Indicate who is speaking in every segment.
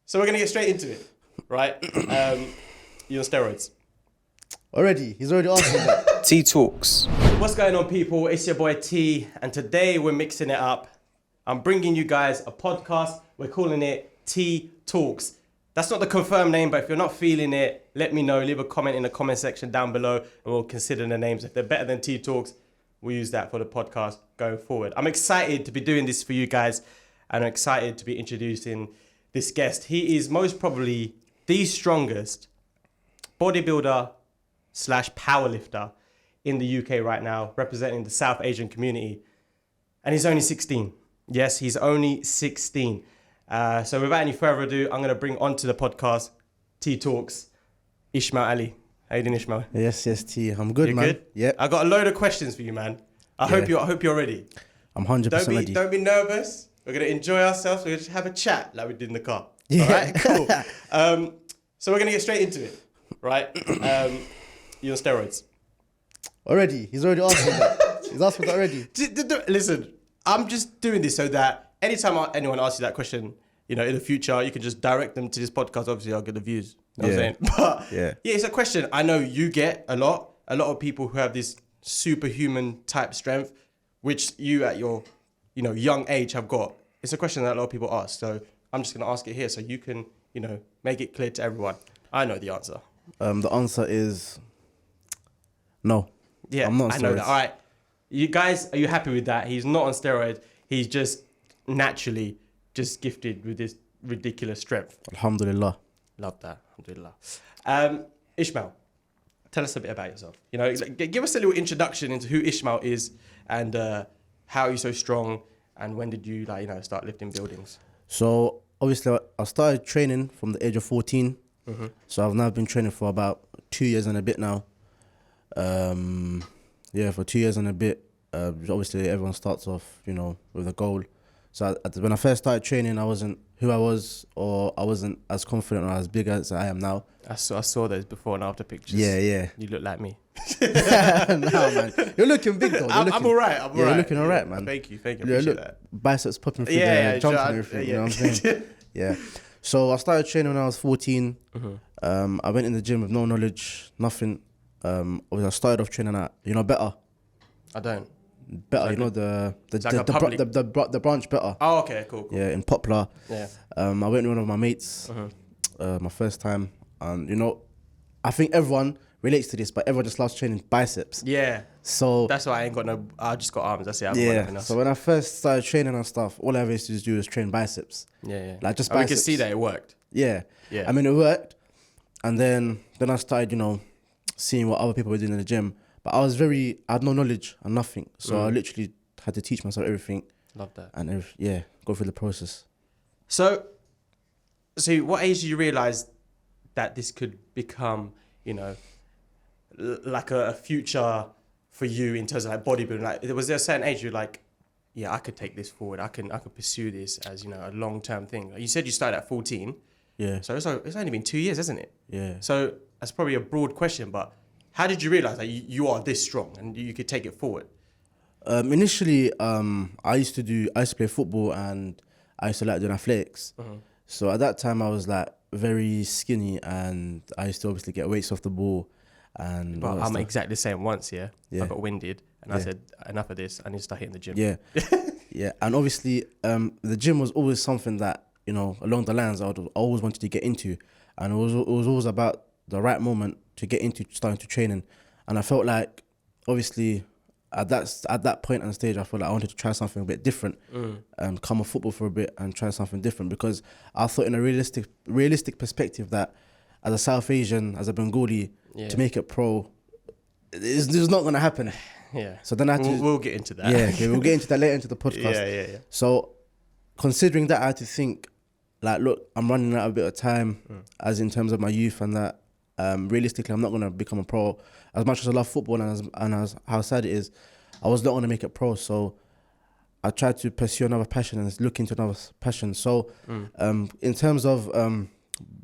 Speaker 1: So we're going to get straight into it, right? You're on steroids.
Speaker 2: He's already asked me that.
Speaker 3: TeeTalks.
Speaker 1: What's going on, people? It's your boy T, and today we're mixing it up. I'm bringing you guys a podcast. We're calling it TeeTalks. That's not the confirmed name, but if you're not feeling it, let me know. Leave a comment in the comment section down below, and we'll consider the names. If they're better than TeeTalks, we'll use that for the podcast going forward. I'm excited to be doing this for you guys, and I'm excited to be introducing this guest. He is most probably the strongest bodybuilder / powerlifter in the UK right now, representing the South Asian community. And he's only 16. Yes, he's only 16. So without any further ado, I'm going to bring onto the podcast, TeeTalks, Ismaeel Alii. How you doing, Ishmael?
Speaker 2: Yes, T. I'm good, man.
Speaker 1: Good?
Speaker 2: Yeah.
Speaker 1: I got a load of questions for you, man. I hope you're ready.
Speaker 2: I'm 100% ready.
Speaker 1: Don't be nervous. We're going to enjoy ourselves. We're going to just have a chat like we did in the car.
Speaker 2: Yeah.
Speaker 1: All right, cool. So we're going to get straight into it, right? You're on steroids.
Speaker 2: He's already asked me that. He's asked me that already.
Speaker 1: Listen, I'm just doing this so that anytime anyone asks you that question, in the future, you can just direct them to this podcast. Obviously, I'll get the views. You know what I'm saying? But yeah, it's a question I know you get a lot. A lot of people who have this superhuman type strength, which you at your, young age have got. It's a question that a lot of people ask. So I'm just going to ask it here so you can, make it clear to everyone. I know the answer.
Speaker 2: The answer is no.
Speaker 1: Yeah,
Speaker 2: I'm not on
Speaker 1: I know
Speaker 2: steroids.
Speaker 1: that. All right. You guys, are you happy with that? He's not on steroids. He's just naturally just gifted with this ridiculous strength.
Speaker 2: Alhamdulillah.
Speaker 1: Love that. Alhamdulillah. Ishmael, tell us a bit about yourself. Give us a little introduction into who Ishmael is and how you're so strong and when did you start lifting buildings?
Speaker 2: So obviously I started training from the age of 14.
Speaker 1: Mm-hmm.
Speaker 2: So I've now been training for about 2 years and a bit now. For 2 years and a bit. Obviously everyone starts off, with a goal. So when I first started training, I wasn't who I was, or I wasn't as confident or as big as I am now.
Speaker 1: I saw those before and after pictures.
Speaker 2: Yeah.
Speaker 1: You look like me.
Speaker 2: No, man. You're looking big though.
Speaker 1: I'm all right.
Speaker 2: You're looking all right, man.
Speaker 1: Thank you. Appreciate that.
Speaker 2: Biceps popping through there, jumping and everything. You know what I'm saying? Yeah. So I started training when I was 14.
Speaker 1: Mm-hmm.
Speaker 2: I went in the gym with no knowledge, nothing. I started off training at, Better.
Speaker 1: I don't.
Speaker 2: Better,
Speaker 1: Like
Speaker 2: the branch Better.
Speaker 1: Oh, okay, cool.
Speaker 2: Yeah, in Poplar.
Speaker 1: Yeah.
Speaker 2: I went with one of my mates, my first time, and I think everyone relates to this, but everyone just loves training biceps.
Speaker 1: Yeah.
Speaker 2: So
Speaker 1: that's why I just got arms. That's it. I haven't got nothing else.
Speaker 2: So when I first started training and stuff, all I ever used to do was train biceps.
Speaker 1: Yeah.
Speaker 2: Like just
Speaker 1: we
Speaker 2: biceps.
Speaker 1: can see that it worked.
Speaker 2: Yeah.
Speaker 1: Yeah.
Speaker 2: I mean, it worked, and then I started, seeing what other people were doing in the gym. But I had no knowledge and nothing. So I literally had to teach myself everything.
Speaker 1: Love that.
Speaker 2: And go through the process.
Speaker 1: So what age did you realise that this could become, like a future for you in terms of like bodybuilding? Like, was there a certain age you're like, yeah, I could take this forward. I could pursue this as, a long-term thing. You said you started at 14.
Speaker 2: Yeah.
Speaker 1: So it's only been 2 years, hasn't it?
Speaker 2: Yeah.
Speaker 1: So that's probably a broad question, but how did you realise that you are this strong and you could take it forward?
Speaker 2: Initially, I used to play football and I used to like doing athletics. So at that time, I was like very skinny and I used to obviously get weights off the ball. And
Speaker 1: but I'm exactly the same once, yeah?
Speaker 2: Yeah.
Speaker 1: I got winded and I said, enough of this, I need to start hitting the gym.
Speaker 2: Yeah. Yeah. And obviously, the gym was always something that, along the lines I always wanted to get into. And it was always about the right moment to get into starting to training. And I felt like, obviously, at that point and stage, I felt like I wanted to try something a bit different, come off football for a bit and try something different, because I thought in a realistic perspective that as a South Asian, as a Bengali, to make it pro, it's not going to happen.
Speaker 1: Yeah.
Speaker 2: So then
Speaker 1: we'll get into that.
Speaker 2: Yeah, okay, we'll get into that later into the podcast.
Speaker 1: Yeah.
Speaker 2: So considering that, I had to think, like, look, I'm running out of a bit of time, as in terms of my youth and that. Realistically, I'm not going to become a pro. As much as I love football and as how sad it is, I was not going to make it pro. So I tried to pursue another passion and look into another passion. So in terms of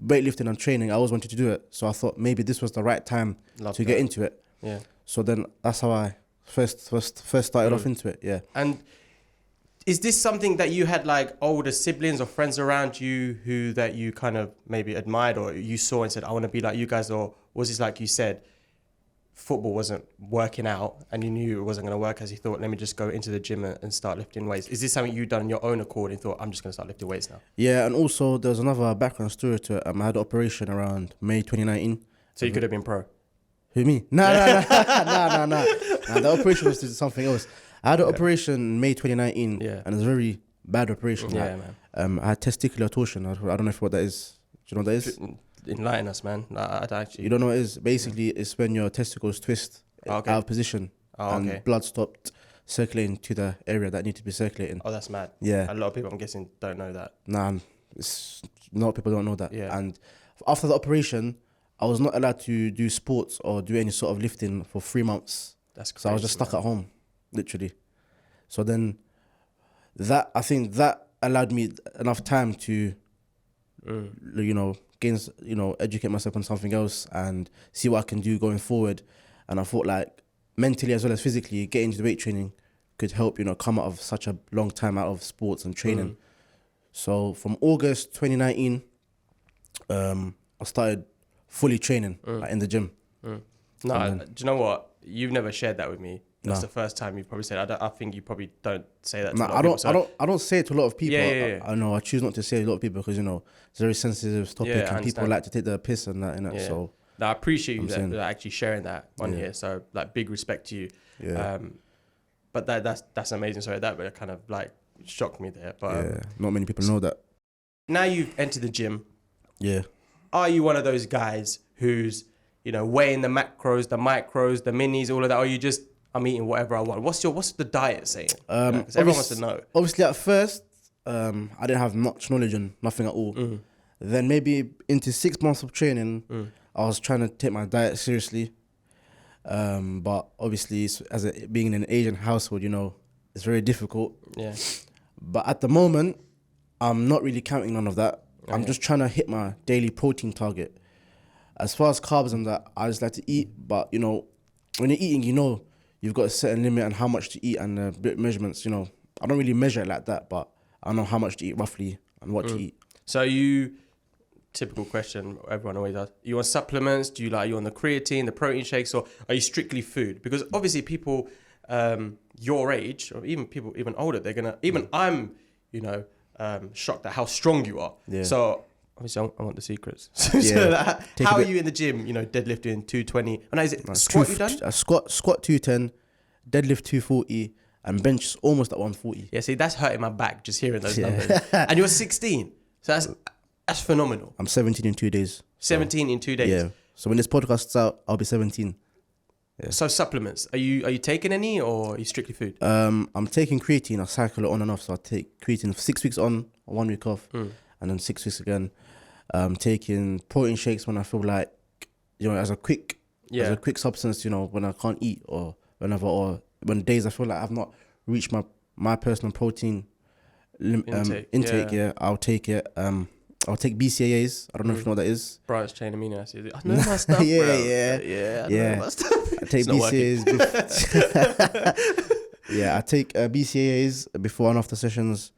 Speaker 2: weightlifting and training, I always wanted to do it. So I thought maybe this was the right time to get into it.
Speaker 1: Yeah.
Speaker 2: So then that's how I first started off into it. Yeah.
Speaker 1: And is this something that you had like older siblings or friends around you who that you kind of maybe admired or you saw and said, I want to be like you guys? Or was this like you said, football wasn't working out and you knew it wasn't going to work as you thought, let me just go into the gym and start lifting weights? Is this something you've done on your own accord and thought, I'm just going to start lifting weights now?
Speaker 2: Yeah, and also there's another background story to it. I had an operation around May 2019.
Speaker 1: So you could have been pro?
Speaker 2: Who, me? Nah. The operation was something else. I had an operation in May 2019, and it was a very bad operation.
Speaker 1: Yeah, man.
Speaker 2: I had testicular torsion. I don't know if what that is. Do you know what that is?
Speaker 1: Enlighten us, man. I actually.
Speaker 2: You don't know what it is? Basically, it's when your testicles twist out of position and blood stopped circulating to the area that need to be circulating.
Speaker 1: Oh, that's mad.
Speaker 2: Yeah.
Speaker 1: A lot of people, I'm guessing, don't know that.
Speaker 2: Nah, a lot of people don't know that.
Speaker 1: Yeah.
Speaker 2: And after the operation, I was not allowed to do sports or do any sort of lifting for 3 months.
Speaker 1: That's crazy.
Speaker 2: So I was just stuck at home, literally. So then I think that allowed me enough time to, educate myself on something else and see what I can do going forward. And I thought like mentally as well as physically, getting into the weight training could help, come out of such a long time out of sports and training. So from August 2019, I started fully training like, in the gym.
Speaker 1: No, do you know what? You've never shared that with me. That's the first time you've probably said. I think you probably don't say that to a lot of people. So
Speaker 2: I don't say it to a lot of people.
Speaker 1: Yeah.
Speaker 2: I know I choose not to say it to a lot of people because it's a very sensitive topic and people like to take the piss and that.
Speaker 1: Yeah.
Speaker 2: So
Speaker 1: no, I appreciate you that actually sharing that on here. So like big respect to you.
Speaker 2: Yeah.
Speaker 1: But that's amazing. Sorry, that kind of like shocked me there. But
Speaker 2: not many people know that.
Speaker 1: Now you've entered the gym.
Speaker 2: Yeah.
Speaker 1: Are you one of those guys who's weighing the macros, the micros, the minis, all of that? Or you just I'm eating whatever I want? What's the diet saying? Because everyone wants to know.
Speaker 2: Obviously, at first, I didn't have much knowledge on nothing at all. Then maybe into 6 months of training, I was trying to take my diet seriously. But obviously, being in an Asian household, it's very difficult.
Speaker 1: Yeah.
Speaker 2: But at the moment, I'm not really counting none of that. Okay. I'm just trying to hit my daily protein target. As far as carbs and that, I just like to eat. But, when you're eating, you've got a certain limit on how much to eat and measurements. I don't really measure it like that, but I know how much to eat roughly and what to eat.
Speaker 1: So typical question everyone always asks, you on supplements? Do you on the creatine, the protein shakes, or are you strictly food? Because obviously people your age, or even people even older, they're gonna I'm shocked at how strong you are. Yeah. So obviously I want the secrets. How are you in the gym? Deadlifting 220. And is it squat you done?
Speaker 2: Squat 210, deadlift 240, and bench almost at 140.
Speaker 1: Yeah, see, that's hurting my back just hearing those numbers. And you're 16, so that's phenomenal.
Speaker 2: I'm 17 in 2 days.
Speaker 1: 17 in 2 days.
Speaker 2: Yeah. So when this podcast's out, I'll be 17. Yeah.
Speaker 1: So supplements, are you taking any, or are you strictly food?
Speaker 2: I'm taking creatine. I cycle it on and off. So I take creatine for 6 weeks on, 1 week off, and then 6 weeks again. Taking protein shakes when I feel like, as a quick substance, when I can't eat or whenever, or when days I feel like I've not reached my personal protein intake. Yeah, I'll take it. I'll take BCAAs. I don't know if you know what that is.
Speaker 1: Branched chain amino acids. I know my stuff, bro. I know my stuff.
Speaker 2: I take BCAAs. I take BCAAs before and after sessions,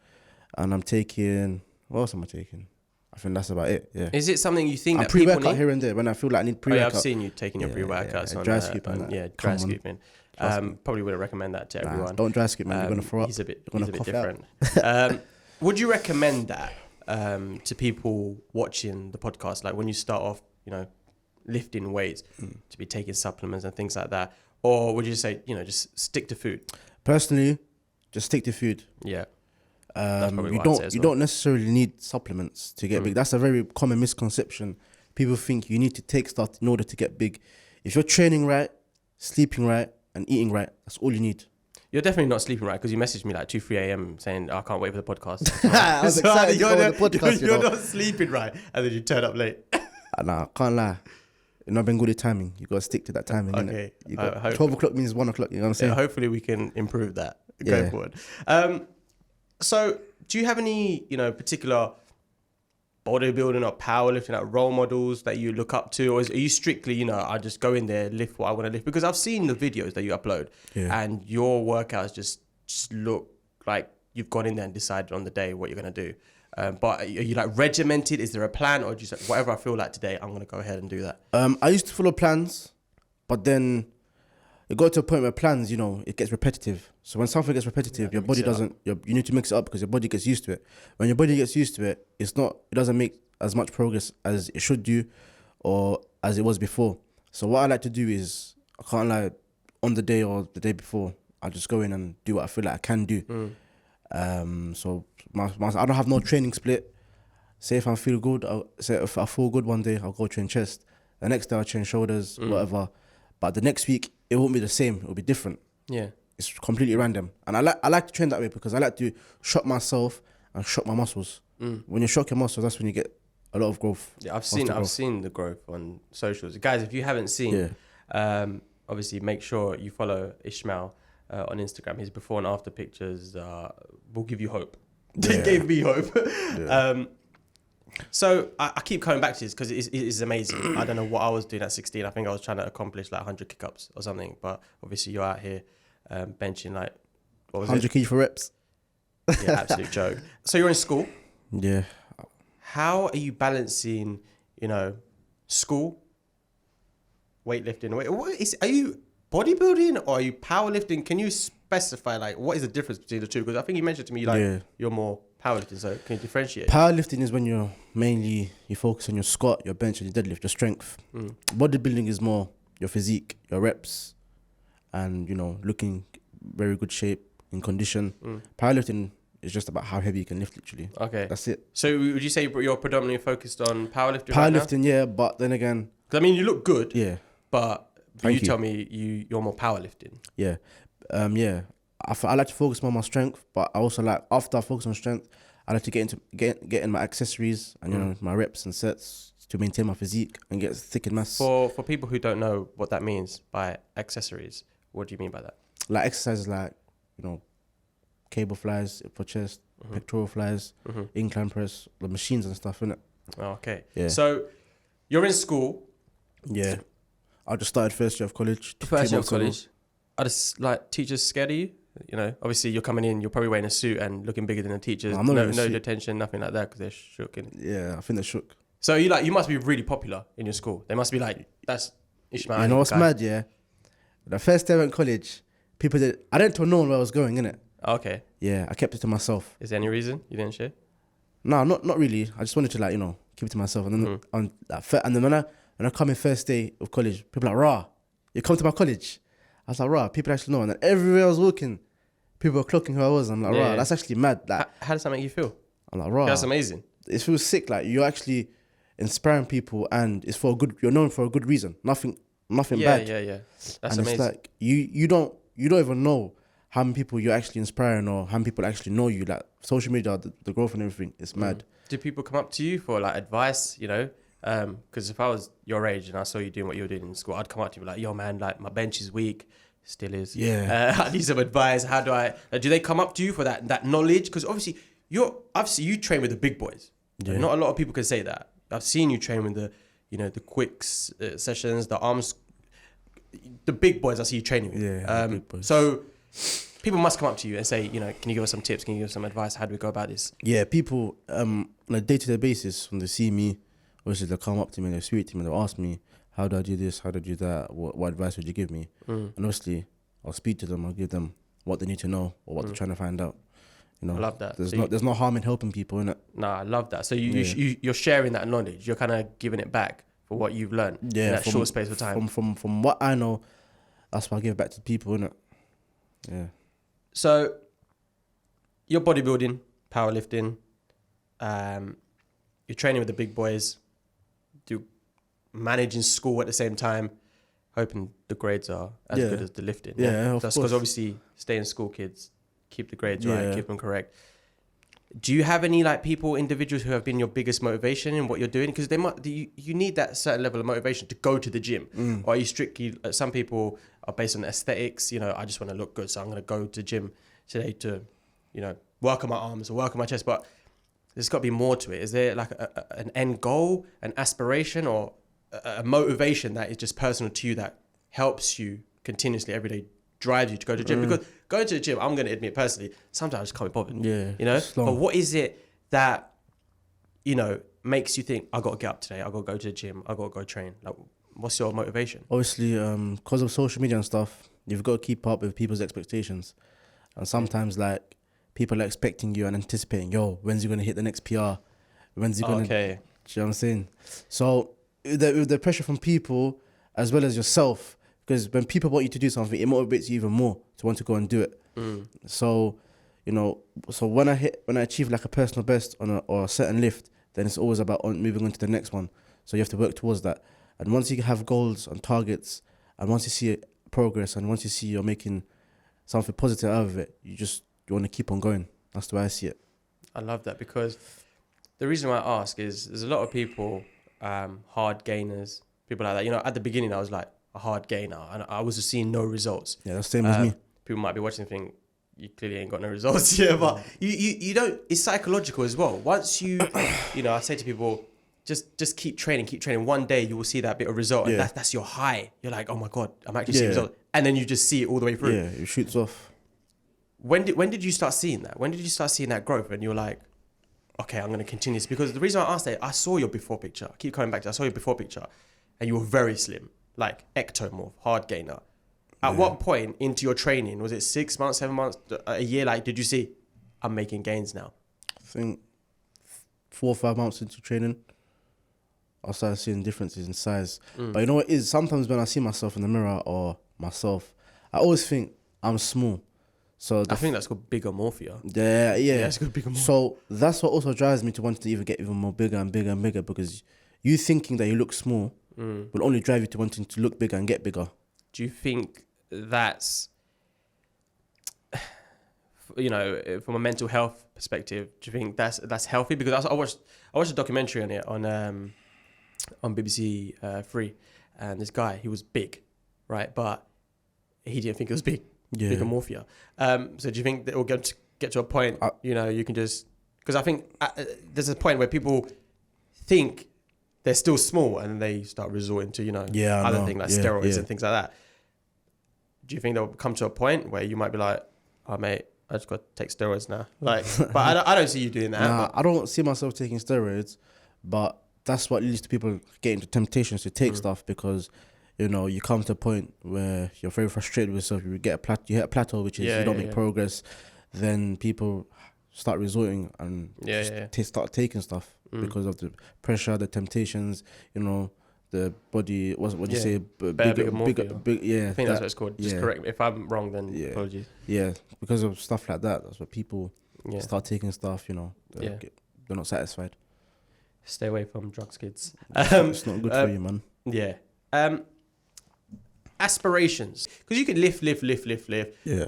Speaker 2: and I'm taking. What else am I taking? I think that's about it. Yeah.
Speaker 1: Is it something you think
Speaker 2: that
Speaker 1: people need?
Speaker 2: Pre-workout here and there when I feel like I need pre-workout.
Speaker 1: I've seen you taking your pre-workouts on
Speaker 2: dry scooping.
Speaker 1: Dry scooping. Probably wouldn't recommend that to everyone.
Speaker 2: Don't dry scoop, man. You're gonna throw up.
Speaker 1: He's a bit different. Would you recommend that to people watching the podcast? Like when you start off, lifting weights, to be taking supplements and things like that, or would you say, just stick to food?
Speaker 2: Personally, just stick to food.
Speaker 1: Yeah.
Speaker 2: You don't necessarily need supplements to get big. That's a very common misconception. People think you need to take stuff in order to get big. If you're training right, sleeping right, and eating right, that's all you need.
Speaker 1: You're definitely not sleeping right, because you messaged me like 2-3 a.m. saying, I can't wait for the podcast.
Speaker 2: I was excited to go on the podcast.
Speaker 1: You're not sleeping right, and then you turn up late.
Speaker 2: Nah, can't lie. You're not being good at timing. You got to stick to that timing.
Speaker 1: Okay.
Speaker 2: You got 12 o'clock means 1 o'clock. You know what I'm saying?
Speaker 1: Yeah, hopefully we can improve that going forward. So do you have any, particular bodybuilding or powerlifting like role models that you look up to, or are you strictly, I just go in there, lift what I want to lift? Because I've seen the videos that you upload, and your workouts just look like you've gone in there and decided on the day what you're going to do. But are you like regimented? Is there a plan, or do you say, whatever I feel like today, I'm going to go ahead and do that?
Speaker 2: I used to follow plans, but then it got to a point where plans, you know, it gets repetitive. So when something gets repetitive, your body doesn't. You need to mix it up because your body gets used to it. When your body gets used to it, it doesn't make as much progress as it should do, or as it was before. So what I like to do is, I can't lie, on the day or the day before, I just go in and do what I feel like I can do. So I don't have no training split. Say if I feel good, if I feel good one day, I'll go train chest. The next day I'll train shoulders, whatever. But the next week it won't be the same. It'll be different.
Speaker 1: Yeah,
Speaker 2: it's completely random. And I like to train that way because I like to shock myself and shock my muscles. When you shock your muscles, that's when you get a lot of growth.
Speaker 1: Yeah, I've seen the growth on socials, guys. If you haven't seen, obviously make sure you follow Ishmael on Instagram. His before and after pictures will give you hope. They gave me hope. So I keep coming back to this because it is amazing. I don't know what I was doing at 16. I think I was trying to accomplish like 100 kick-ups or something. But obviously you're out here benching like, what was
Speaker 2: 100 kg for reps.
Speaker 1: Yeah, absolute joke. So you're in school.
Speaker 2: Yeah.
Speaker 1: How are you balancing, you know, school, weightlifting? Are you bodybuilding or are you powerlifting? Can you specify like what is the difference between the two? Because I think you mentioned to me like you're more powerlifting. So can you differentiate?
Speaker 2: Powerlifting is when you focus on your squat, your bench, and your deadlift, your strength. Bodybuilding is more your physique, your reps, and you know, looking very good shape, in condition. Powerlifting is just about how heavy you can lift, literally. Okay, that's it.
Speaker 1: So would you say you're predominantly focused on powerlifting?
Speaker 2: Powerlifting, right now? Yeah, but then again,
Speaker 1: because I mean, you look good.
Speaker 2: Yeah,
Speaker 1: but you tell me you're more powerlifting.
Speaker 2: Yeah, yeah. I like to focus more on my strength, but I also like, after I focus on strength, I like to get in my accessories and you know, my reps and sets to maintain my physique and get thick and mass.
Speaker 1: For people who don't know what that means by accessories, what do you mean by that?
Speaker 2: Like exercises like, you know, cable flies for chest, pectoral flies, incline press, the machines and stuff, innit?
Speaker 1: Okay.
Speaker 2: Yeah.
Speaker 1: So you're in school.
Speaker 2: Yeah. I just started first year of college.
Speaker 1: First year of college. Are the like teachers scared of you? You know, obviously you're coming in, you're probably wearing a suit and looking bigger than the teachers. No detention, nothing like that because they're shook.
Speaker 2: Yeah, I think they're shook.
Speaker 1: So you must be really popular in your school. They must be like, that's Ismaeel.
Speaker 2: You know what's mad, yeah? The first day I went to college, I didn't tell no one where I was going, innit?
Speaker 1: Okay.
Speaker 2: Yeah, I kept it to myself.
Speaker 1: Is there any reason you didn't share?
Speaker 2: No, not really. I just wanted to, like, you know, keep it to myself. And then when I come in first day of college, people are like, rah, you come to my college? I was like, rah, people actually know. And then everywhere I was walking, people were clocking who I was. I'm like, rah, that's actually mad. Like,
Speaker 1: how does that make you feel?
Speaker 2: I'm like, rah.
Speaker 1: That's amazing.
Speaker 2: It feels sick. Like, you're actually inspiring people and it's for a good, you're known for a good reason. Nothing bad.
Speaker 1: Yeah. That's
Speaker 2: and
Speaker 1: amazing.
Speaker 2: It's like, you don't even know how many people you're actually inspiring or how many people actually know you. Like, social media, the growth and everything, it's mad.
Speaker 1: Do people come up to you for like advice, you know? Because if I was your age and I saw you doing what you were doing in school, I'd come up to you like, yo man, like my bench is weak, still is.
Speaker 2: Yeah.
Speaker 1: I need some advice. How do I, do they come up to you for that knowledge? Because obviously you train with the big boys. Yeah. Not a lot of people can say that. I've seen you train with the quick sessions, the arms, the big boys I see you training with.
Speaker 2: Yeah, big boys.
Speaker 1: So people must come up to you and say, you know, can you give us some tips? Can you give us some advice? How do we go about this?
Speaker 2: Yeah, people on a day-to-day basis, when they see me, obviously they'll come up to me, they'll speak to me, they'll ask me, how do I do this? How do I do that? What advice would you give me? And obviously, I'll speak to them, I'll give them what they need to know or what they're trying to find out. You know,
Speaker 1: I love that.
Speaker 2: There's no harm in helping people, innit?
Speaker 1: Nah, I love that. So you're sharing that knowledge. You're kind of giving it back for what you've learned in that short space of time.
Speaker 2: From what I know, that's what I give back to people, innit? Yeah.
Speaker 1: So you're bodybuilding, powerlifting, you're training with the big boys, managing school at the same time, hoping the grades are as good as the lifting.
Speaker 2: Yeah,
Speaker 1: that's because obviously stay in school, kids, keep the grades right, keep them correct. Do you have any like individuals who have been your biggest motivation in what you're doing? Because you need that certain level of motivation to go to the gym. Or are you strictly, some people are based on aesthetics, you know, I just want to look good, so I'm going to go to the gym today to, you know, work on my arms or work on my chest. But there's got to be more to it. Is there like an end goal, an aspiration, or a motivation that is just personal to you that helps you continuously every day drives you to go to the gym? Because going to the gym, I'm going to admit personally, sometimes I just can't be bothered.
Speaker 2: Yeah,
Speaker 1: You know?
Speaker 2: it's long.
Speaker 1: But what is it that, you know, makes you think, I got to get up today, I got to go to the gym, I got to go train? Like, what's your motivation?
Speaker 2: Obviously, because of social media and stuff, you've got to keep up with people's expectations. And sometimes, like, people are expecting you and anticipating, yo, when's he going to hit the next PR? When's he going to...
Speaker 1: Okay.
Speaker 2: Do you know what I'm saying? So, with the pressure from people, as well as yourself, because when people want you to do something, it motivates you even more to want to go and do it. So, you know, so when I achieve like a personal best or a certain lift, then it's always about moving on to the next one. So you have to work towards that. And once you have goals and targets, and once you see progress, and once you see you're making something positive out of it, you want to keep on going. That's the way I see it.
Speaker 1: I love that, because the reason why I ask is there's a lot of people, hard gainers, people like that. You know, at the beginning I was like a hard gainer and I was just seeing no results.
Speaker 2: Yeah, that's the same as me.
Speaker 1: People might be watching and think, you clearly ain't got no results here, but you don't, it's psychological as well. Once you know, I say to people, just keep training. One day you will see that bit of result, and that's your high. You're like, oh my God, I'm actually seeing results. And then you just see it all the way through.
Speaker 2: Yeah, it shoots off.
Speaker 1: When did you start seeing that? When did you start seeing that growth? And you're like, okay, I'm going to continue this. Because the reason I asked that, I saw your before picture. I keep coming back to, I saw your before picture, and you were very slim, like ectomorph, hard gainer. At what point into your training, was it 6 months, 7 months, a year, like, did you see, I'm making gains now?
Speaker 2: I think 4 or 5 months into training, I started seeing differences in size. But you know what it is? Sometimes when I see myself in the mirror or myself, I always think I'm small. So
Speaker 1: I think that's called bigomorphia.
Speaker 2: Yeah,
Speaker 1: it's called bigomorphia.
Speaker 2: So that's what also drives me to want to even get even more bigger and bigger and bigger, because you thinking that you look small will only drive you to wanting to look bigger and get bigger. Do
Speaker 1: you think that's, you know, from a mental health perspective, do you think that's healthy? Because I watched a documentary on it on BBC Three, and this guy, he was big, right? But he didn't think it was big. Bigomorphia. So do you think that it will get to a point, you know, you can just, because I think there's a point where people think they're still small and they start resorting to, you know, other things like steroids and things like that. Do you think they'll come to a point where you might be like, oh mate, I just got to take steroids now? Like, but I don't see you doing that.
Speaker 2: Nah, I don't see myself taking steroids, but that's what leads to people getting to temptations to take stuff, because you know, you come to a point where you're very frustrated with yourself. You hit a plateau, which is you don't make progress. Then people start resorting and start taking stuff because of the pressure, the temptations. You know, the body. What do you say? Bigger. Yeah,
Speaker 1: I think that's what it's called. Just correct me if I'm wrong. Then apologies.
Speaker 2: Yeah, because of stuff like that. That's what people start taking stuff. You know, they're not satisfied.
Speaker 1: Stay away from drugs, kids.
Speaker 2: It's not good for you, man.
Speaker 1: Yeah. Aspirations, because you can lift,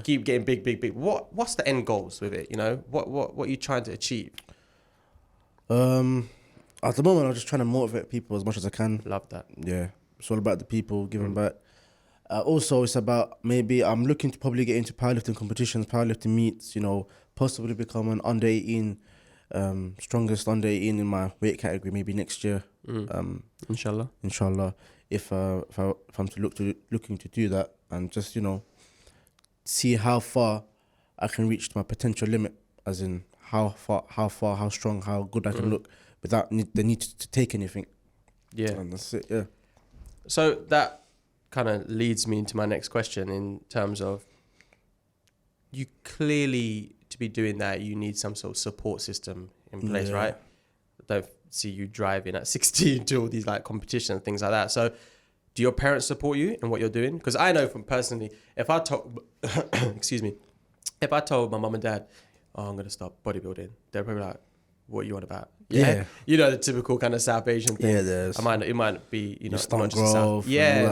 Speaker 1: keep getting big. What's the end goals with it? You know, what are you trying to achieve?
Speaker 2: At the moment, I'm just trying to motivate people as much as I can.
Speaker 1: Love that.
Speaker 2: Yeah, it's all about the people, giving back. Also, it's about, maybe I'm looking to probably get into powerlifting competitions, powerlifting meets. You know, possibly become an under 18, strongest under 18 in my weight category, maybe next year.
Speaker 1: Inshallah.
Speaker 2: If I'm looking to do that, and just, you know, see how far I can reach to my potential limit, as in how strong, how good I can look without the need to take anything. Yeah, and that's it. Yeah.
Speaker 1: So that kind of leads me into my next question, in terms of, you clearly, to be doing that, you need some sort of support system in place, right? Don't see you driving at 16 to all these like competitions and things like that. So do your parents support you in what you're doing? Because I know from personally, if I told if I told my mum and dad, oh, I'm going to start bodybuilding, they're probably like, what are you on about? Yeah. You know, the typical kind of South Asian thing. Yeah, it might be, you know,
Speaker 2: stunt growth.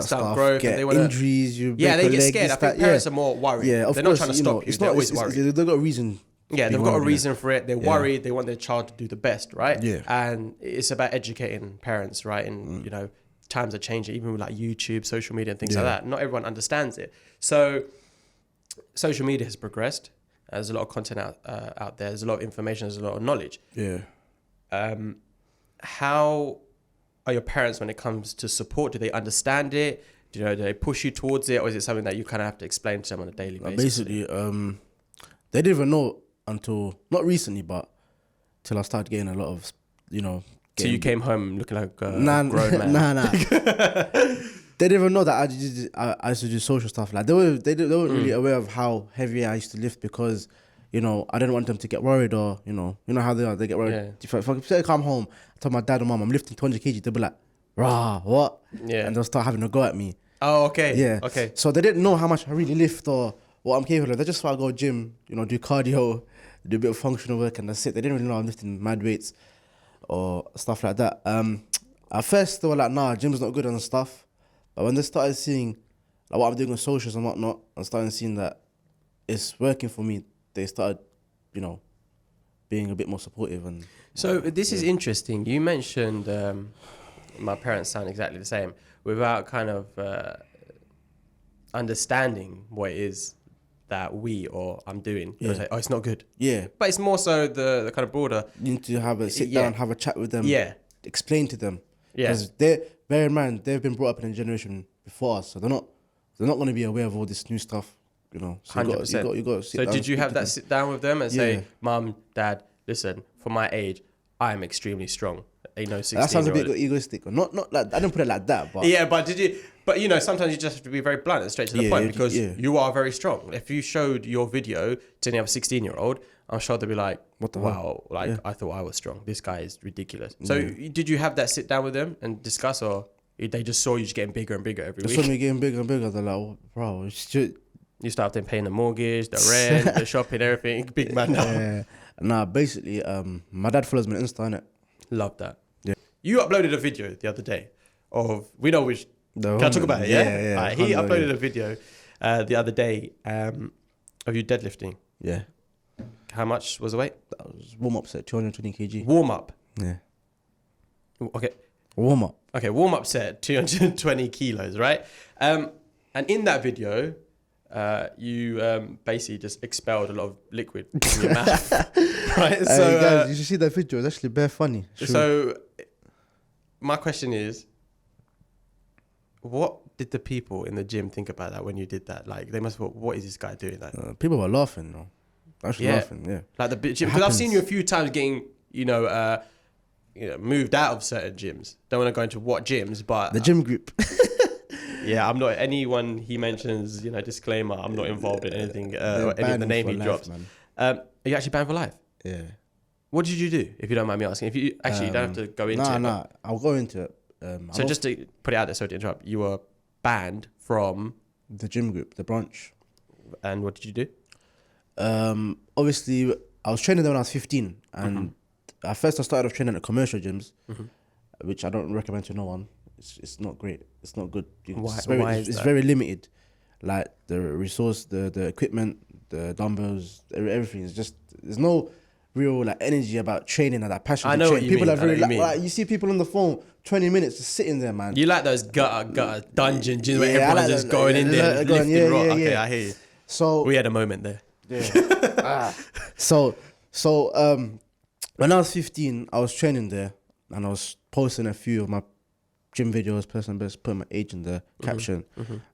Speaker 1: Stunt growth.
Speaker 2: Get
Speaker 1: they wanna,
Speaker 2: injuries.
Speaker 1: They get scared. I think parents are more worried.
Speaker 2: Yeah,
Speaker 1: they're not trying to stop you. They're always worried.
Speaker 2: They've got a reason.
Speaker 1: Yeah, they've got a reason for it. They're worried. They want their child to do the best, right?
Speaker 2: Yeah.
Speaker 1: And it's about educating parents, right? And, you know, times are changing, even with like YouTube, social media and things like that. Not everyone understands it. So social media has progressed. There's a lot of content out there. There's a lot of information. There's a lot of knowledge.
Speaker 2: Yeah.
Speaker 1: How are your parents when it comes to support? Do they understand it? Do you know, do they push you towards it, or is it something that you kind of have to explain to them on a daily basis?
Speaker 2: Basically, they didn't even know until not recently, but till I started getting a lot of, you know.
Speaker 1: So you came home looking like a grown man.
Speaker 2: Nah. They didn't even know that I used to do social stuff. Like they weren't really aware of how heavy I used to lift because, you know, I didn't want them to get worried or, you know how they are. They get worried.
Speaker 1: Yeah.
Speaker 2: If I say I come home, I tell my dad and mom I'm lifting 200 kg, they'll be like, rah, what?
Speaker 1: Yeah.
Speaker 2: And they'll start having a go at me.
Speaker 1: Oh, okay.
Speaker 2: Yeah.
Speaker 1: Okay.
Speaker 2: So they didn't know how much I really lift or what I'm capable of. They just thought I go gym, you know, do cardio, do a bit of functional work, and that's it. They didn't really know I'm lifting mad weights or stuff like that. At first they were like, nah, gym's not good and stuff. But when they started seeing like what I'm doing with socials and whatnot, and started seeing that it's working for me, they started, you know, being a bit more supportive. And
Speaker 1: so this is interesting. You mentioned my parents sound exactly the same without kind of understanding what it is that I'm doing. They say, oh, it's not good.
Speaker 2: Yeah.
Speaker 1: But it's more so the kind of broader.
Speaker 2: You need to have a sit down, have a chat with them.
Speaker 1: Yeah.
Speaker 2: Explain to them.
Speaker 1: Yeah.
Speaker 2: Because bear in mind, they've been brought up in a generation before us, so they're not going to be aware of all this new stuff, you know. So
Speaker 1: 100%.
Speaker 2: You got to sit
Speaker 1: so
Speaker 2: down.
Speaker 1: did you have that sit down with them and
Speaker 2: Yeah.
Speaker 1: say, Mum, Dad, listen, for my age, I'm extremely strong. You know, 16
Speaker 2: That sounds a bit
Speaker 1: year old.
Speaker 2: egoistic. Not like I didn't put it like that, but
Speaker 1: Yeah, but did you? But you know, sometimes you just have to be very blunt and straight to the point because
Speaker 2: yeah.
Speaker 1: you are very strong. If you showed your video to any other 16-year-old, I'm sure they'd be like,
Speaker 2: What the
Speaker 1: wow,
Speaker 2: hell?
Speaker 1: like
Speaker 2: Yeah.
Speaker 1: I thought I was strong. This guy is ridiculous. So did you have that sit down with them and discuss, or they just saw you just getting bigger and bigger every
Speaker 2: they
Speaker 1: week?
Speaker 2: saw me getting bigger and bigger. They're like, oh, bro, it's just,
Speaker 1: You started paying the mortgage, the rent, the shopping, everything. Big man now.
Speaker 2: yeah. Nah, basically, my dad follows me on Insta, innit?
Speaker 1: Love that.
Speaker 2: Yeah.
Speaker 1: You uploaded a video the other day of, we know which, can I talk about it?
Speaker 2: Yeah.
Speaker 1: Alright, he uploaded a video the other day of you deadlifting.
Speaker 2: Yeah.
Speaker 1: How much was the weight?
Speaker 2: That was warm up set, 220 kg.
Speaker 1: Warm up.
Speaker 2: Yeah.
Speaker 1: Okay.
Speaker 2: Warm up.
Speaker 1: Okay, warm up set, 220 kilos, right? And in that video, you basically just expelled a lot of liquid in your mouth. Right?
Speaker 2: Hey,
Speaker 1: So,
Speaker 2: guys, you should see that video. It's actually bare funny.
Speaker 1: so my question is, what did the people in the gym think about that when you did that? Like, they must have thought, what is this guy doing? Like,
Speaker 2: people were laughing, though. Actually laughing, yeah.
Speaker 1: like the gym, because I've seen you a few times getting, moved out of certain gyms. Don't want to go into what gyms, but
Speaker 2: The gym group.
Speaker 1: yeah, I'm not anyone he mentions. Disclaimer: I'm not involved in anything or any of the name he drops. Are you actually banned for life?
Speaker 2: Yeah.
Speaker 1: What did you do, if you don't mind me asking? If you actually don't have to go into it.
Speaker 2: Nah, I'll go into it.
Speaker 1: So just to put it out there, sorry to interrupt. You were banned from,
Speaker 2: the gym group, the branch.
Speaker 1: and what did you do?
Speaker 2: Obviously, I was training there when I was 15, and at first I started off training at commercial gyms, which I don't recommend to no one. It's not great. It's not good.
Speaker 1: Why is
Speaker 2: It's
Speaker 1: that?
Speaker 2: very limited. Like the resource, the equipment, the dumbbells, everything is just, there's no real like energy about training and that passion.
Speaker 1: I
Speaker 2: to
Speaker 1: know
Speaker 2: train.
Speaker 1: what you
Speaker 2: People
Speaker 1: mean.
Speaker 2: are
Speaker 1: I know
Speaker 2: very
Speaker 1: what you
Speaker 2: like,
Speaker 1: mean.
Speaker 2: you see people on the phone 20 minutes just sitting there, man.
Speaker 1: You like those gutter dungeon gyms where
Speaker 2: Yeah, I
Speaker 1: everyone's
Speaker 2: like
Speaker 1: just
Speaker 2: that.
Speaker 1: going in there and
Speaker 2: Going,
Speaker 1: lifting
Speaker 2: yeah,
Speaker 1: rock.
Speaker 2: yeah,
Speaker 1: Okay,
Speaker 2: yeah.
Speaker 1: I hear you.
Speaker 2: So
Speaker 1: We had a moment there.
Speaker 2: yeah. So when I was 15, I was training there and I was posting a few of my gym videos, person best, putting my age in the caption.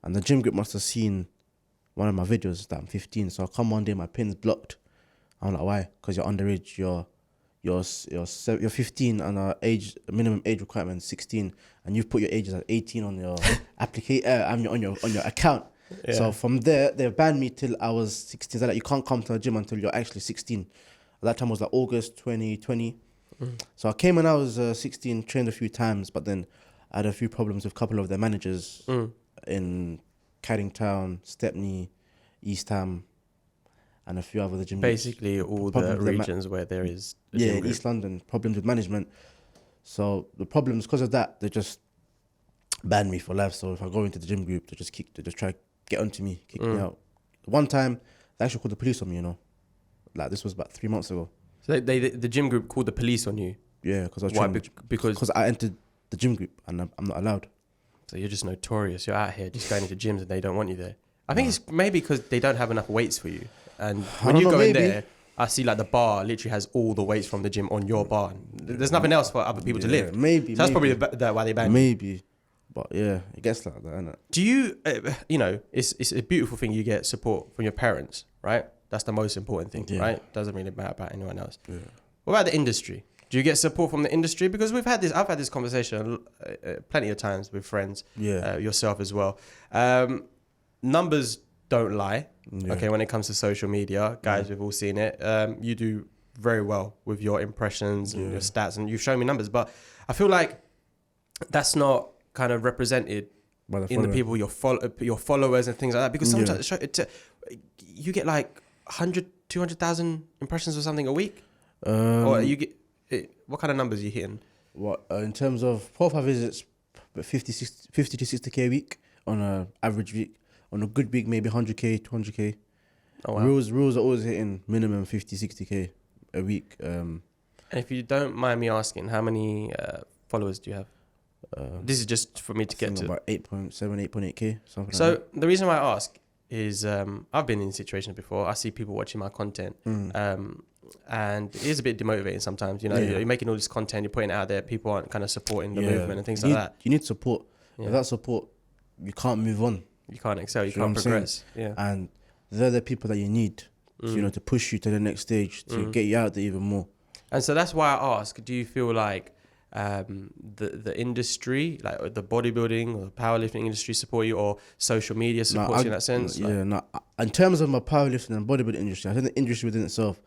Speaker 2: And the gym group must have seen one of my videos that I'm 15. So I come one day, my pin's blocked. I'm like, why? Because you're underage. You're 15 and our minimum age requirement is 16, and you've put your age as 18 on your application, on your account.
Speaker 1: Yeah.
Speaker 2: So from there, they banned me till I was 16. They're like, you can't come to the gym until you're actually 16. At that time was like August 2020. So I came when I was 16, trained a few times, but then I had a few problems with a couple of their managers in Caddingtown, Stepney, East Ham, and a few other gym.
Speaker 1: Basically, all the
Speaker 2: Problems with
Speaker 1: regions where there is a
Speaker 2: yeah,
Speaker 1: gym
Speaker 2: in
Speaker 1: group.
Speaker 2: East London, problems with management. So the problems, because of that, they just banned me for life. So if I go into the gym group, they just try to get onto me, kick me out. One time, they actually called the police on me, Like this was about 3 months ago.
Speaker 1: So the gym group called the police on you.
Speaker 2: Yeah, because I was
Speaker 1: Why?
Speaker 2: training.
Speaker 1: Because
Speaker 2: I entered the gym group and I'm not allowed.
Speaker 1: so you're just notorious. You're out here just going into gyms and they don't want you there. I think it's maybe because they don't have enough weights for you. And when you go in there, I see like the bar literally has all the weights from the gym on your bar. There's nothing else for other people to lift.
Speaker 2: Maybe.
Speaker 1: So that's probably why they banned you.
Speaker 2: Maybe. But yeah, it gets like that, innit?
Speaker 1: Do you, you know, it's a beautiful thing you get support from your parents, right? That's the most important thing, right? Doesn't really matter about anyone else. Yeah. What about the industry? Do you get support from the industry? Because I've had this conversation plenty of times with friends, yourself as well. Numbers don't lie, okay, when it comes to social media. Guys, we've all seen it. You do very well with your impressions and your stats, and you've shown me numbers, but I feel like that's not kind of represented in the people, your followers and things like that, because sometimes you get like 100, 200,000 impressions or something a week, or you get, what kind of numbers are you hitting?
Speaker 2: What in terms of profile visits, 50 to 60k a week on an average week. On a good week, maybe 100k, 200k. Oh, wow. Rules are always hitting minimum 50, 60k a week. And
Speaker 1: if you don't mind me asking, how many followers do you have? This is just for me to get to. About
Speaker 2: 8.7, 8.8k, something
Speaker 1: so
Speaker 2: like that.
Speaker 1: The reason why I ask is I've been in situations before. I see people watching my content, and it is a bit demotivating sometimes. You know, you're making all this content, you're putting it out there, people aren't kind of supporting the movement and things like that.
Speaker 2: You need support. Without support, you can't move on.
Speaker 1: You can't excel, you can't progress. Yeah.
Speaker 2: And they're the people that you need, you know, to push you to the next stage, to get you out there even more. And
Speaker 1: so that's why I ask, do you feel like the industry, like the bodybuilding or the powerlifting industry support you, or social media supports you in that sense?
Speaker 2: In terms of my powerlifting and bodybuilding industry, I think the industry within itself,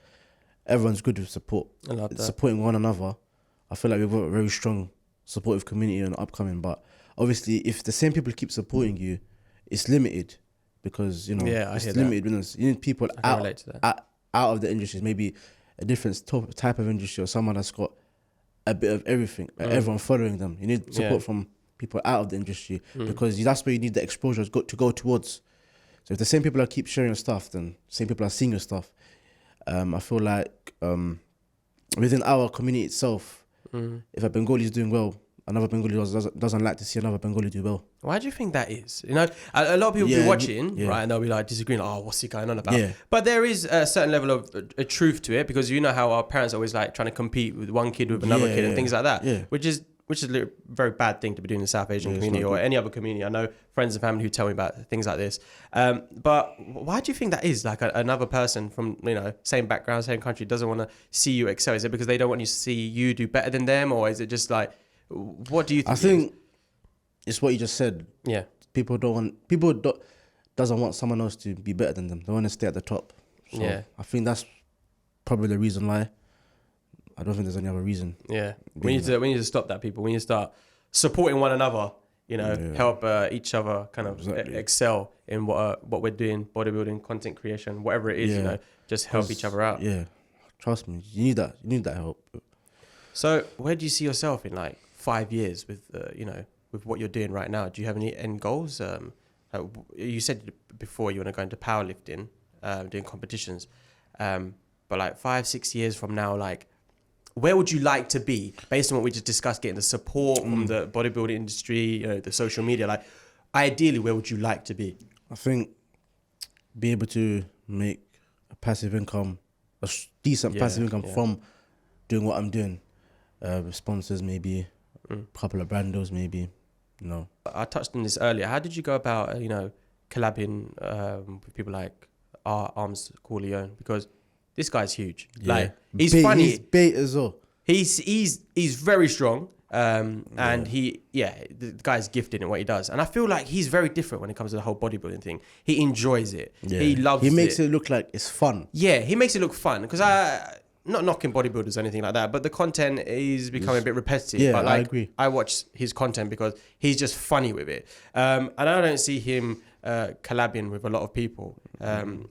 Speaker 2: everyone's good with support. I love that. Supporting one another. I feel like we've got a very strong supportive community and upcoming, but obviously if the same people keep supporting you, it's limited, because you know it's limited. You need people out of the industry, maybe a different type of industry, or someone that's got a bit of everything, everyone following them. You need support from people out of the industry, because that's where you need the exposure to go towards. So if the same people that keep sharing your stuff, then same people are seeing your stuff. I feel like within our community itself, if a Bengali is doing well, another Bengali doesn't like to see another Bengali do well.
Speaker 1: Why do you think that is? You know, a lot of people be watching, right, and they'll be like disagreeing, oh, what's he going on about? Yeah. But there is a certain level of a truth to it, because you know how our parents are always like trying to compete with one kid with another kid and things like that, which is a very bad thing to be doing in the South Asian community or any other community. I know friends and family who tell me about things like this. But why do you think that is? Like another person from, you know, same background, same country doesn't want to see you excel. Is it because they don't want you to see you do better than them, or is it just like, what do you think?
Speaker 2: I think it's what you just said.
Speaker 1: Yeah.
Speaker 2: People doesn't want someone else to be better than them. They want to stay at the top. So I think that's probably the reason why. I don't think there's any other reason. Yeah.
Speaker 1: We need to stop that, people. We need to start supporting one another, you know, help each other kind of excel in what we're doing, bodybuilding, content creation, whatever it is, you know, just help each other out.
Speaker 2: Yeah. Trust me. You need that. You need that help.
Speaker 1: So where do you see yourself in like 5 years with, you know, with what you're doing right now? Do you have any end goals? You said before you want to go into powerlifting, doing competitions. But like 5-6 years from now, like, where would you like to be based on what we just discussed, getting the support from the bodybuilding industry, you know, the social media? Like, ideally, where would you like to be?
Speaker 2: I think be able to make a passive income, a decent passive income from doing what I'm doing. With sponsors, maybe a couple of brand deals, maybe, you know.
Speaker 1: I touched on this earlier. How did you go about, you know, collabing with people like Arms Corleone? Because this guy's huge. Like, he's funny.
Speaker 2: He's bait as well.
Speaker 1: He's very strong. And the guy's gifted in what he does. And I feel like he's very different when it comes to the whole bodybuilding thing. He enjoys it. Yeah. He loves it.
Speaker 2: He makes it look like it's fun.
Speaker 1: Yeah, he makes it look fun. Because not knocking bodybuilders or anything like that, but the content is becoming a bit repetitive.
Speaker 2: Yeah,
Speaker 1: but like,
Speaker 2: I agree.
Speaker 1: I watch his content because he's just funny with it. And I don't see him collabing with a lot of people.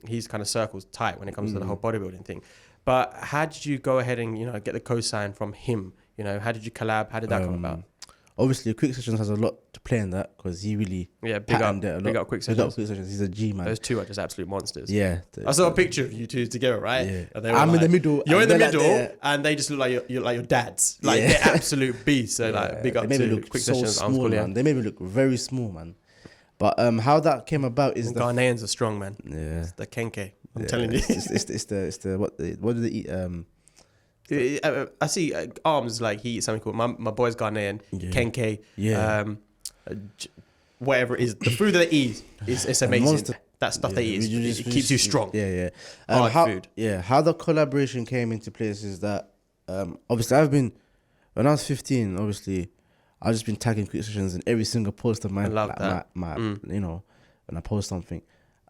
Speaker 1: He's kind of circles tight when it comes to the whole bodybuilding thing. But how did you go ahead and, you know, get the co-sign from him? You know, how did you collab? How did that come about?
Speaker 2: Obviously, Quick Sessions has a lot to play in that, because he really
Speaker 1: big up Quick Sessions.
Speaker 2: He's a G, man.
Speaker 1: Those two are just absolute monsters.
Speaker 2: Yeah.
Speaker 1: I saw a picture of you two together, right?
Speaker 2: Yeah.
Speaker 1: And
Speaker 2: I'm in the middle.
Speaker 1: You're in the middle, and they just look like your dads. Like, they're absolute beasts. So like, big up to Quick Sessions.
Speaker 2: Small, man. They made me look very small, man. But how that came about is
Speaker 1: Ghanaians are strong, man.
Speaker 2: Yeah.
Speaker 1: It's the kenke. I'm telling you.
Speaker 2: It's the what do they eat?
Speaker 1: I see Arms, like, he eats something called, my boy's Ghanaian, kenke.
Speaker 2: Yeah.
Speaker 1: whatever it is, the food that they eat it's amazing.
Speaker 2: Monster.
Speaker 1: That stuff they eat, it keeps you strong.
Speaker 2: Yeah.
Speaker 1: Hard
Speaker 2: how,
Speaker 1: food.
Speaker 2: Yeah, how the collaboration came into place is that obviously when I was 15, obviously I've just been tagging quick sessions in every single post of mine.
Speaker 1: I love
Speaker 2: like
Speaker 1: that.
Speaker 2: My you know, when I post something,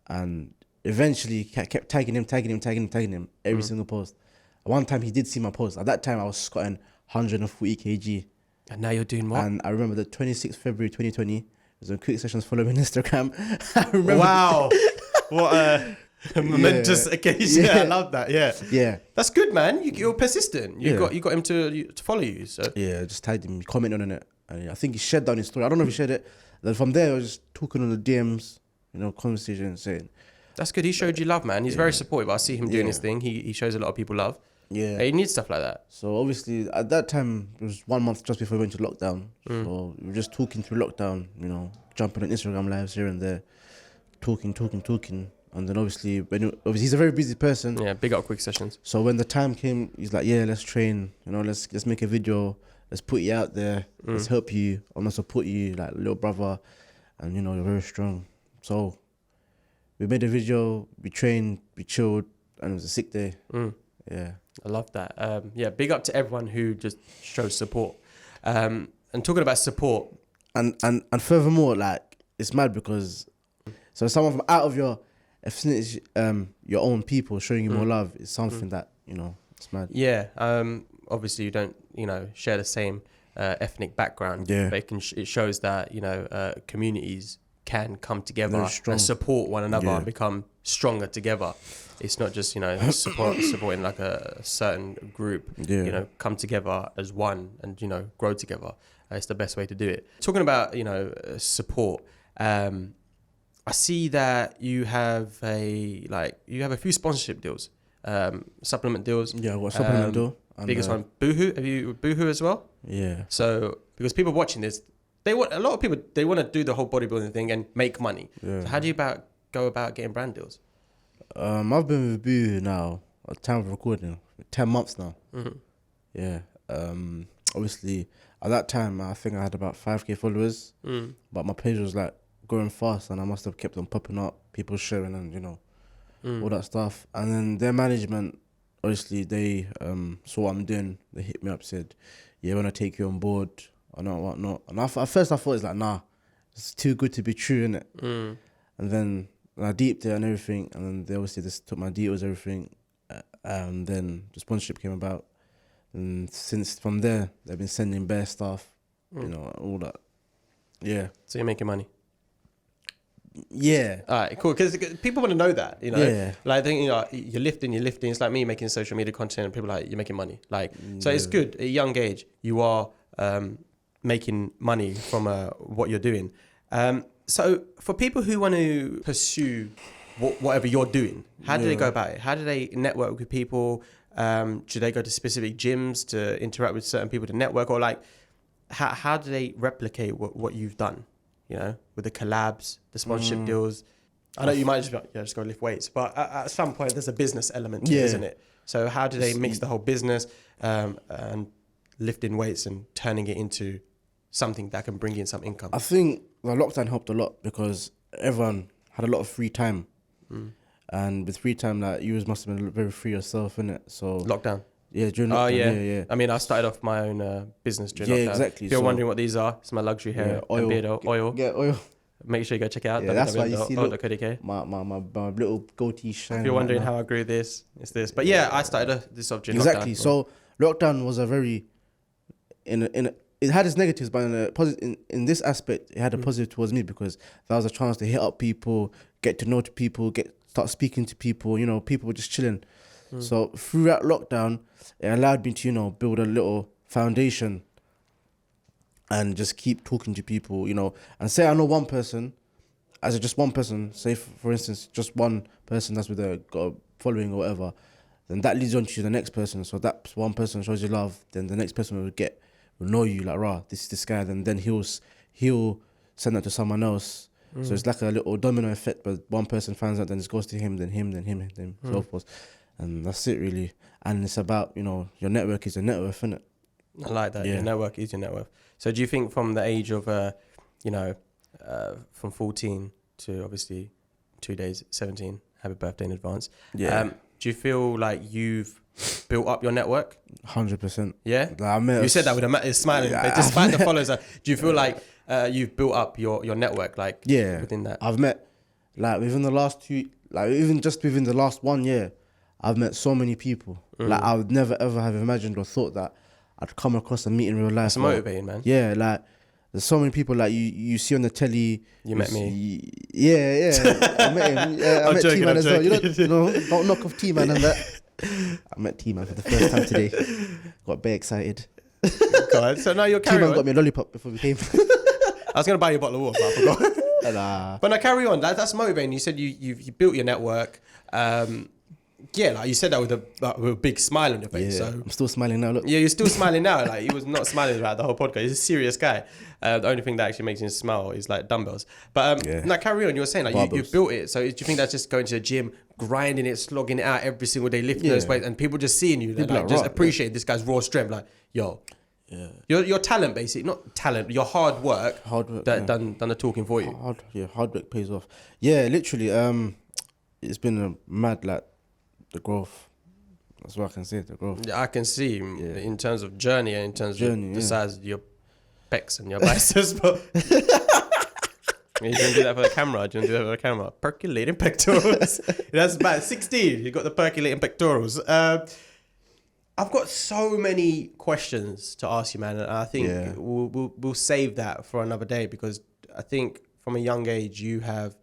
Speaker 2: and eventually kept tagging him every single post. One time he did see my post. At that time I was squatting 140 kg.
Speaker 1: And now you're doing what?
Speaker 2: And I remember the 26th February 2020. It was on quick sessions following Instagram. I remember.
Speaker 1: Wow, what a momentous occasion! Yeah. I love that. Yeah, that's good, man. You're persistent. You got him to follow you. So
Speaker 2: yeah, just tagged him, commented on it, and I think he shared down his story. I don't know if he shared it. Then from there, I was just talking on the DMs, conversation, saying.
Speaker 1: That's good. He showed you love, man. He's very supportive. I see him doing his thing. He shows a lot of people love.
Speaker 2: Yeah.
Speaker 1: He needs stuff like that.
Speaker 2: So obviously at that time it was 1 month just before we went to lockdown. So we were just talking through lockdown, jumping on Instagram lives here and there, talking, and then obviously he's a very busy person.
Speaker 1: Yeah, big up quick sessions.
Speaker 2: So when the time came, he's like, yeah, let's train. Let's make a video. Let's put you out there. Let's help you. I'm gonna support you, like little brother, and you're very strong. So we made a video. We trained. We chilled, and it was a sick day. Yeah.
Speaker 1: I love that. Big up to everyone who just shows support. And talking about support,
Speaker 2: and furthermore, like it's mad because so someone from out of your affinity, your own people showing you more love is something that it's mad.
Speaker 1: Yeah. Obviously, you don't share the same ethnic background.
Speaker 2: Yeah.
Speaker 1: But it shows that communities can come together
Speaker 2: strong.
Speaker 1: and support one another
Speaker 2: Yeah.
Speaker 1: and become stronger together. It's not just supporting like a certain group.
Speaker 2: Yeah.
Speaker 1: Come together as one and grow together. It's the best way to do it. Talking about support. I see that you have a few sponsorship deals, supplement deals.
Speaker 2: Yeah, what supplement deal? And,
Speaker 1: biggest one, Boohoo. Have you Boohoo as well?
Speaker 2: Yeah.
Speaker 1: So because people watching this, a lot of people want to do the whole bodybuilding thing and make money.
Speaker 2: Yeah.
Speaker 1: So how do you go about getting brand deals?
Speaker 2: I've been with Boo now at the time of recording 10 months now. Yeah. Obviously at that time I think I had about 5k followers, but my page was like growing fast and I must have kept on popping up, people sharing and all that stuff. And then their management, obviously they saw what I'm doing. They hit me up, said, yeah, want to take you on board or not, whatnot. And at first I thought it's like, nah, it's too good to be true, innit? And then I deeped it and everything, and then they obviously just took my details, everything, and then the sponsorship came about. And since from there, they've been sending bare stuff, all that. Yeah.
Speaker 1: So you're making money.
Speaker 2: Yeah.
Speaker 1: All right, cool. Because people want to know that,
Speaker 2: Yeah.
Speaker 1: Like I think you're lifting. It's like me making social media content, and people are like, you're making money. Like, so it's good at a young age. You are making money from what you're doing. So for people who want to pursue whatever you're doing, how do they go about it? How do they network with people? Do they go to specific gyms to interact with certain people to network, or like how do they replicate what you've done? With the collabs, the sponsorship deals. I know you might just be like, just go lift weights, but at some point there's a business element to it, isn't it? So how do they mix the whole business and lifting weights and turning it into something that can bring in some income?
Speaker 2: I think the lockdown helped a lot because everyone had a lot of free time. And with free time, like you must have been very free yourself, innit? So
Speaker 1: Lockdown.
Speaker 2: Yeah, during lockdown. Yeah.
Speaker 1: I mean, I started off my own business during lockdown.
Speaker 2: Yeah, exactly.
Speaker 1: If you're wondering what these are, it's my luxury hair and beard oil.
Speaker 2: Yeah, oil.
Speaker 1: Make sure you go check it out.
Speaker 2: Yeah, that's why you see
Speaker 1: www.oil.co.uk.
Speaker 2: my little goatee shine.
Speaker 1: If you're wondering how I grew this, it's this. But yeah, I started this off during
Speaker 2: exactly.
Speaker 1: lockdown.
Speaker 2: So lockdown was a very it had its negatives, but in this aspect, it had a positive towards me because that was a chance to hit up people, get to know people, start speaking to people. People were just chilling. So throughout lockdown, it allowed me to build a little foundation and just keep talking to people. And say I know one person, as just one person. Say for instance, just one person that's got a following or whatever. Then that leads on to the next person. So that one person shows you love. Then the next person will know you like, rah, this is this guy. Then he'll send that to someone else. So it's like a little domino effect. But one person finds out, then it goes to him, then him, then him, then so forth. And that's it really. And it's about your network is your net worth, isn't it?
Speaker 1: I like that.
Speaker 2: Yeah.
Speaker 1: Your network is your net worth. So do you think from the age of you know, from 14 to obviously 2 days, 17. Happy birthday in advance.
Speaker 2: Yeah.
Speaker 1: Do you feel like you've built up your network?
Speaker 2: 100%.
Speaker 1: Yeah?
Speaker 2: Like,
Speaker 1: You said that with a smiling.
Speaker 2: Yeah.
Speaker 1: Despite the followers, do you feel like you've built up your network, like, within that?
Speaker 2: I've met, like, within the last 2, like, even just within the last 1 year, I've met so many people. Like, I would never, ever have imagined or thought that I'd come across and meet in real life.
Speaker 1: That's motivating, man.
Speaker 2: Yeah, like, there's so many people, like, you see on the telly.
Speaker 1: You met me.
Speaker 2: Yeah. I met him. Yeah, I met
Speaker 1: joking,
Speaker 2: T-Man
Speaker 1: I'm
Speaker 2: as well.
Speaker 1: joking.
Speaker 2: Don't knock off T-Man and that. I met T-Man for the first time today. Got very excited.
Speaker 1: God, so now you're carrying
Speaker 2: T-Man
Speaker 1: on.
Speaker 2: got me a lollipop before we came.
Speaker 1: I was going to buy you a bottle of water, but I forgot.
Speaker 2: Nah.
Speaker 1: But now carry on. That's motivating. You said you built your network. Yeah, like you said that with a big smile on your face.
Speaker 2: Yeah,
Speaker 1: So
Speaker 2: I'm still smiling now. Look.
Speaker 1: yeah, you're still smiling now. Like, he was not smiling throughout the whole podcast. He's a serious guy. The only thing that actually makes him smile is like dumbbells. But now carry on. You were saying like you built it. So do you think that's just going to the gym, grinding it, slogging it out every single day, lifting those weights, and people just seeing you, like, just appreciate this guy's raw strength. Like, yo, your talent, basically, not talent, your hard work that done the talking for you.
Speaker 2: Hard work pays off. Yeah, literally. It's been a mad, like, the growth. That's what I can say. The growth.
Speaker 1: I can see in terms of journey and in terms of the size of your pecs and your biceps. But you can do that for the camera. Do you want to do that for the camera? Percolating pectorals. That's about 16. You got the percolating pectorals. I've got so many questions to ask you, man, and I think we'll save that for another day, because I think from a young age you have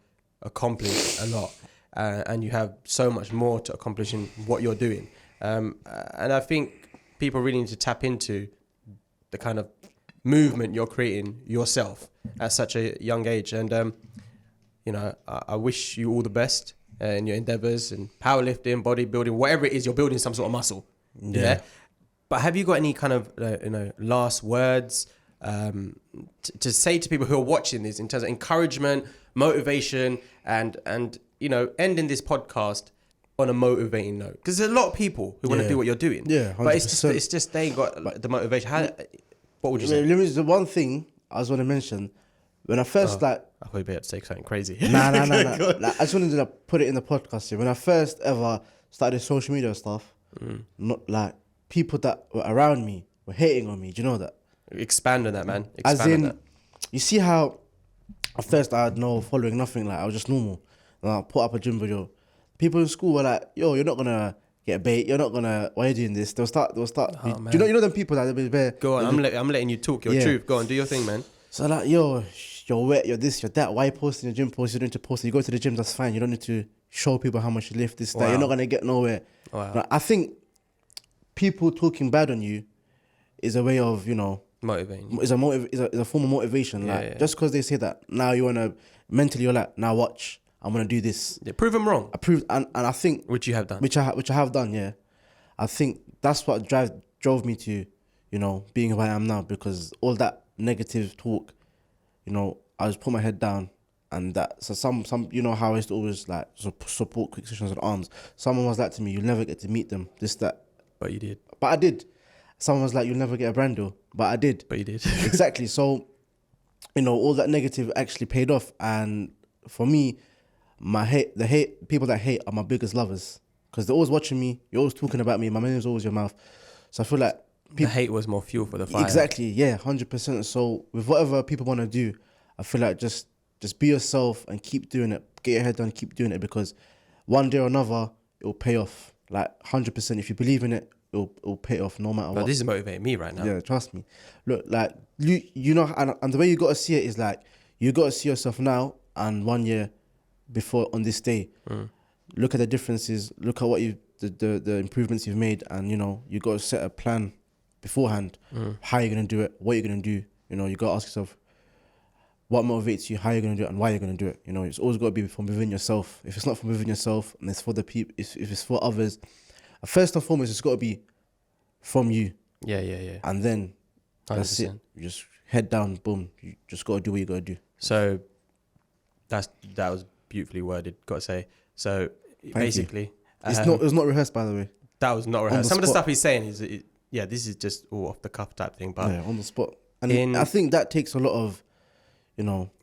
Speaker 1: accomplished a lot, and you have so much more to accomplish in what you're doing. And I think people really need to tap into the kind of movement you're creating yourself at such a young age. And you know, I wish you all the best in your endeavors, and powerlifting, bodybuilding, whatever it is, you're building some sort of muscle. Yeah. But have you got any kind of last words to say to people who are watching this in terms of encouragement, motivation, and ending this podcast on a motivating note? Because there's a lot of people who want to do what you're doing. Yeah, 100%. But it's just they ain't got the motivation. What would you say?
Speaker 2: The one thing I was want to mention, when I first
Speaker 1: I thought you'd be able to say something crazy.
Speaker 2: Nah. Like, I just wanted to put it in the podcast here. When I first ever started social media stuff, not like people that were around me were hating on me. Do you know that?
Speaker 1: Expand on that, man.
Speaker 2: As in, you see how at first I had no following, nothing. Like, I was just normal. And I put up a gym video. People in school were like, "Yo, you're not gonna get bait. You're not gonna. Why are you doing this?" They'll start. Do you know them people that they'll be bare.
Speaker 1: Go on. I'm letting you talk your truth. Go on. Do your thing, man.
Speaker 2: So like, yo, you're wet. You're this. You're that. Why are you posting your gym posts? You don't need to post it. You go to the gym. That's fine. You don't need to show people how much you lift. This, that. You're not gonna get nowhere.
Speaker 1: Wow.
Speaker 2: Like, I think people talking bad on you is a way of,
Speaker 1: motivating.
Speaker 2: Is a form of motivation. Like, just because they say that, now you wanna mentally, you're like, now watch, I'm gonna do this.
Speaker 1: Yeah, prove them wrong.
Speaker 2: I proved, and I think
Speaker 1: which you have done.
Speaker 2: Which I have done. Yeah, I think that's what drove me to, being who I am now, because all that negative talk, I just put my head down. And that, so some, how I used to always like support quick sessions and arms. Someone was like to me, "You'll never get to meet them." This, that.
Speaker 1: But you did.
Speaker 2: But I did. Someone was like, "You'll never get a brand deal." But I did.
Speaker 1: But you did.
Speaker 2: Exactly. So, all that negative actually paid off. And for me, people that hate are my biggest lovers, because they're always watching me. You're always talking about me. My name's always your mouth. So I feel like
Speaker 1: the hate was more fuel for the fire.
Speaker 2: Exactly. Yeah, 100%. So with whatever people want to do, I feel like just be yourself and keep doing it. Get your head down, keep doing it, because one day or another, it'll pay off. Like 100%. If you believe in it, it'll pay off no matter what.
Speaker 1: This is motivating me right now.
Speaker 2: Yeah, trust me. Look, like, and the way you got to see it is like, you got to see yourself now and 1 year before on this day. Look at the differences. Look at what the improvements you've made, and you got to set a plan beforehand. How you're gonna do it, what you're gonna do. You got to ask yourself, what motivates you, how you're going to do it, and why you're going to do it. It's always got to be from within yourself. If it's not from within yourself, and it's for the people, if it's for others, first and foremost, it's got to be from you.
Speaker 1: Yeah.
Speaker 2: And then
Speaker 1: 100%.
Speaker 2: That's it. You just head down, boom. You just got to do what you got to do.
Speaker 1: So that was beautifully worded, got to say. So basically,
Speaker 2: it was not rehearsed, by the way.
Speaker 1: That was not rehearsed. Some of the stuff he's saying is, this is just all off the cuff type thing. But
Speaker 2: yeah, on the spot. And I think that takes a lot of,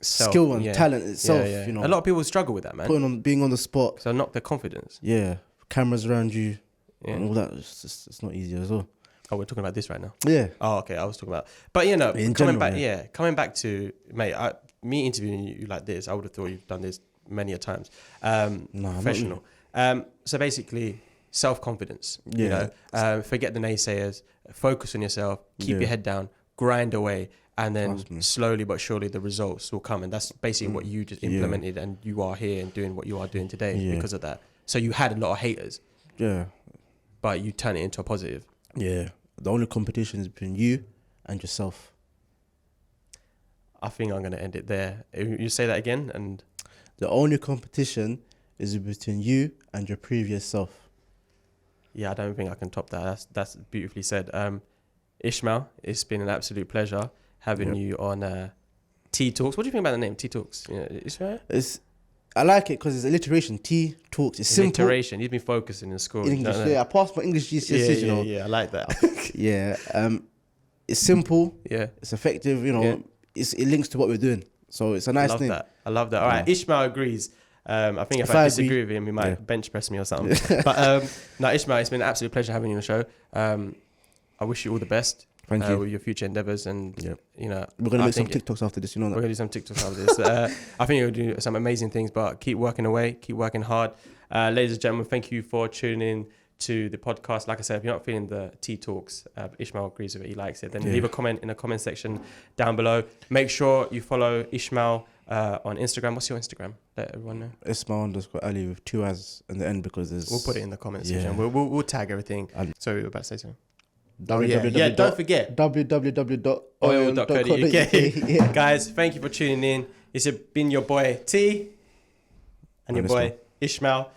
Speaker 2: skill and talent itself.
Speaker 1: A lot of people struggle with that, man.
Speaker 2: Being on the spot.
Speaker 1: So knock their confidence.
Speaker 2: Yeah, cameras around you and all that. It's not easy as well.
Speaker 1: Oh, we're talking about this right now.
Speaker 2: Yeah.
Speaker 1: Oh, okay. I was talking about, but coming back to mate. Me interviewing you like this, I would have thought you've done this many a times. Professional. So basically, self-confidence. Forget the naysayers. Focus on yourself. Keep your head down. Grind away. And then slowly but surely the results will come. And that's basically what you just implemented. And you are here and doing what you are doing today because of that. So you had a lot of haters. Yeah. But you turn it into a positive.
Speaker 2: Yeah. The only competition is between you and yourself.
Speaker 1: I think I'm going to end it there. You say that again? And
Speaker 2: the only competition is between you and your previous self.
Speaker 1: Yeah, I don't think I can top that. That's beautifully said. Ishmael, it's been an absolute pleasure having you on TeeTalks. What do you think about the name TeeTalks? Ishmael?
Speaker 2: I like it because it's alliteration. TeeTalks. It's simple.
Speaker 1: Alliteration. You've been focusing in school.
Speaker 2: In English, I passed my English GCSEs,
Speaker 1: Yeah, I like that.
Speaker 2: Yeah. It's simple.
Speaker 1: Yeah.
Speaker 2: It's effective, It links to what we're doing. So it's a nice thing.
Speaker 1: I love that. All right, Ishmael agrees. I think if I disagree with him, he might bench press me or something. But no, Ishmael, it's been an absolute pleasure having you on the show. I wish you all the best.
Speaker 2: Thank you.
Speaker 1: With your future endeavors, and
Speaker 2: we're gonna make some TikToks after this.
Speaker 1: We're gonna do some TikToks after this. I think you'll do some amazing things, but keep working away, keep working hard. Ladies and gentlemen, thank you for tuning in to the podcast. Like I said, if you're not feeling the TeeTalks, Ishmael agrees with it, he likes it, then leave a comment in the comment section down below. Make sure you follow Ishmael on Instagram. What's your Instagram? Let everyone know.
Speaker 2: Ismaeel_Ali with 2 A's in the end because there's.
Speaker 1: We'll put it in the comment section. We'll tag everything. Sorry, we were about to say something. Don't forget
Speaker 2: www.oil.co.uk.
Speaker 1: Guys, thank you for tuning in. It's been your boy T and your boy Ishmael.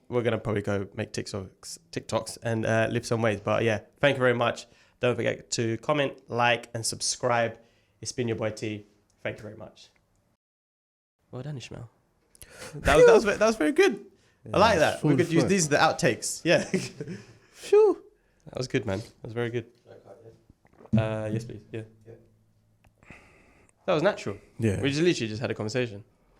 Speaker 1: We're gonna probably go make TikToks and live some ways. But thank you very much. Don't forget to comment, like, and subscribe. It's been your boy T. Thank you very much. Well done, Ishmael. That was very good. I like that. We could use these the outtakes. Yeah. Phew. That was good, man. That was very good. Yes, please. Yeah. That was natural.
Speaker 2: Yeah.
Speaker 1: We literally just had a conversation.